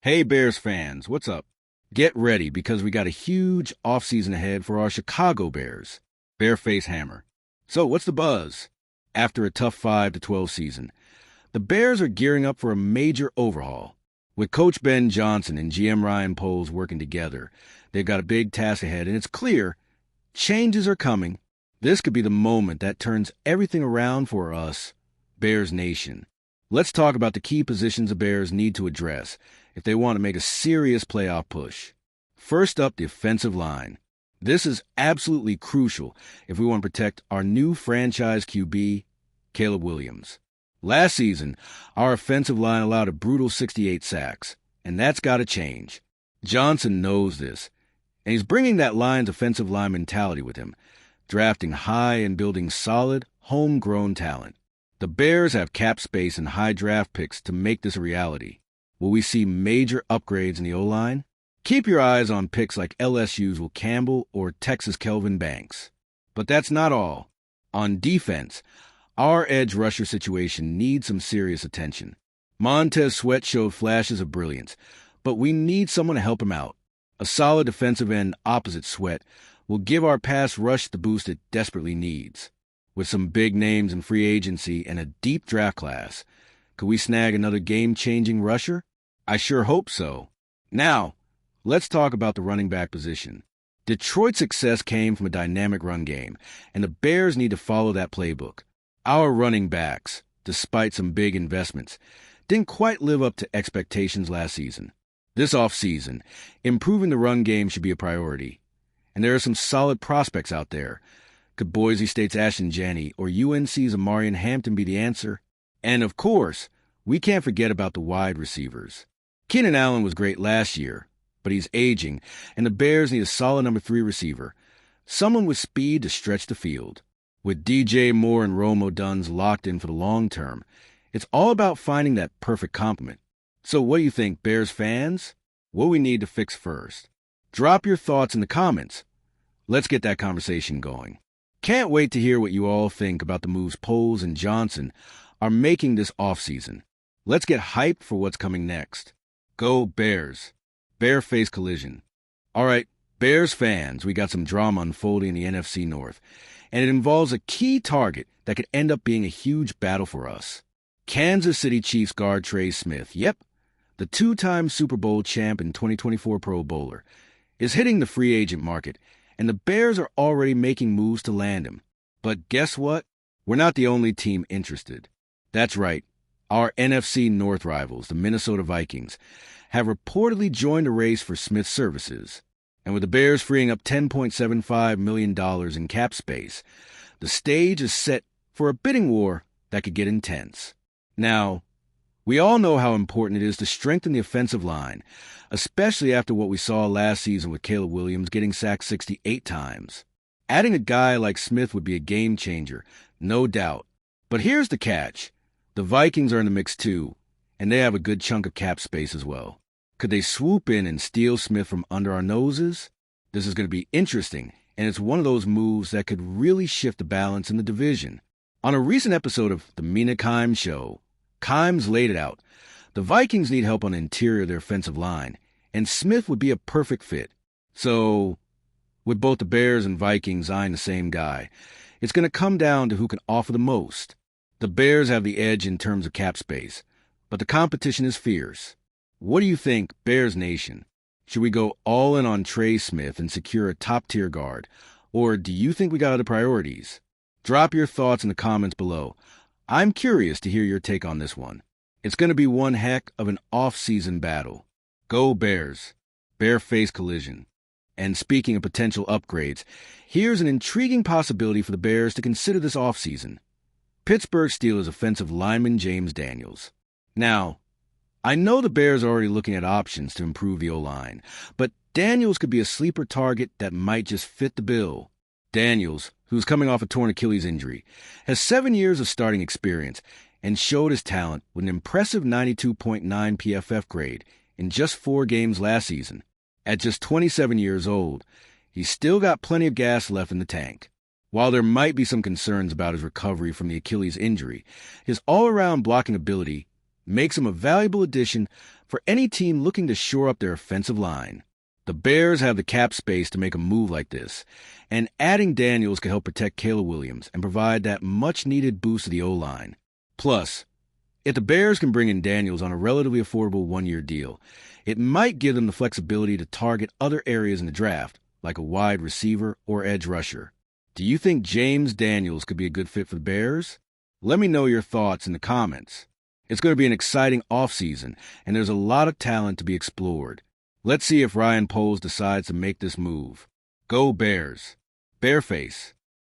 Hey Bears fans, what's up? Get ready because we got a huge offseason ahead for our Chicago Bears. Bearface Hammer. So, what's the buzz? After a tough 5-12 season, the Bears are gearing up for a major overhaul. With Coach Ben Johnson and GM Ryan Poles working together, they've got a big task ahead, and it's clear changes are coming. This could be the moment that turns everything around for us, Bears Nation. Let's talk about the key positions the Bears need to address if they want to make a serious playoff push. First up, the offensive line. This is absolutely crucial if we want to protect our new franchise QB, Caleb Williams. Last season, our offensive line allowed a brutal 68 sacks, and that's got to change. Johnson knows this, and he's bringing that line's offensive line mentality with him, drafting high and building solid, homegrown talent. The Bears have cap space and high draft picks to make this a reality. Will we see major upgrades in the O-line? Keep your eyes on picks like LSU's Will Campbell or Texas' Kelvin Banks. But that's not all. On defense, our edge rusher situation needs some serious attention. Montez Sweat showed flashes of brilliance, but we need someone to help him out. A solid defensive end opposite Sweat will give our pass rush the boost it desperately needs. With some big names in free agency and a deep draft class, could we snag another game-changing rusher? I sure hope so. Now, let's talk about the running back position. Detroit's success came from a dynamic run game, and the Bears need to follow that playbook. Our running backs, despite some big investments, didn't quite live up to expectations last season. This offseason, improving the run game should be a priority. And there are some solid prospects out there. Could Boise State's Ashton Janney or UNC's Amarian Hampton be the answer? And of course, we can't forget about the wide receivers. Keenan Allen was great last year, but he's aging, and the Bears need a solid number 3 receiver, someone with speed to stretch the field. With DJ Moore and Rome Oduns locked in for the long term, it's all about finding that perfect complement. So what do you think, Bears fans? What do we need to fix first? Drop your thoughts in the comments. Let's get that conversation going. Can't wait to hear what you all think about the moves Poles and Johnson are making this offseason. Let's get hyped for what's coming next. Go Bears. Bear-face collision. All right, Bears fans, we got some drama unfolding in the NFC North, and it involves a key target that could end up being a huge battle for us. Kansas City Chiefs guard Trey Smith, yep, the 2-time Super Bowl champ and 2024 Pro Bowler, is hitting the free agent market, and the Bears are already making moves to land him. But guess what? We're not the only team interested. That's right. Our NFC North rivals, the Minnesota Vikings, have reportedly joined the race for Smith's services. And with the Bears freeing up $10.75 million in cap space, the stage is set for a bidding war that could get intense. Now, we all know how important it is to strengthen the offensive line, especially after what we saw last season with Caleb Williams getting sacked 68 times. Adding a guy like Smith would be a game changer, no doubt. But here's the catch. The Vikings are in the mix too, and they have a good chunk of cap space as well. Could they swoop in and steal Smith from under our noses? This is going to be interesting, and it's one of those moves that could really shift the balance in the division. On a recent episode of The Mina Kimes Show, Kimes laid it out. The Vikings need help on the interior of their offensive line, and Smith would be a perfect fit. So, with both the Bears and Vikings eyeing the same guy, it's going to come down to who can offer the most. The Bears have the edge in terms of cap space, but the competition is fierce. What do you think, Bears Nation? Should we go all in on Trey Smith and secure a top-tier guard, or do you think we got other priorities? Drop your thoughts in the comments below. I'm curious to hear your take on this one. It's going to be one heck of an off-season battle. Go Bears. Bear-face collision. And speaking of potential upgrades, here's an intriguing possibility for the Bears to consider this offseason. Pittsburgh Steelers offensive lineman James Daniels. Now, I know the Bears are already looking at options to improve the O-line, but Daniels could be a sleeper target that might just fit the bill. Daniels, who's coming off a torn Achilles injury, has 7 years of starting experience and showed his talent with an impressive 92.9 PFF grade in just 4 games last season. At just 27 years old, he's still got plenty of gas left in the tank. While there might be some concerns about his recovery from the Achilles injury, his all-around blocking ability makes him a valuable addition for any team looking to shore up their offensive line. The Bears have the cap space to make a move like this, and adding Daniels could help protect Caleb Williams and provide that much-needed boost to the O-line. Plus, if the Bears can bring in Daniels on a relatively affordable one-year deal, it might give them the flexibility to target other areas in the draft, like a wide receiver or edge rusher. Do you think James Daniels could be a good fit for the Bears? Let me know your thoughts in the comments. It's going to be an exciting offseason, and there's a lot of talent to be explored. Let's see if Ryan Poles decides to make this move. Go Bears. Bearface.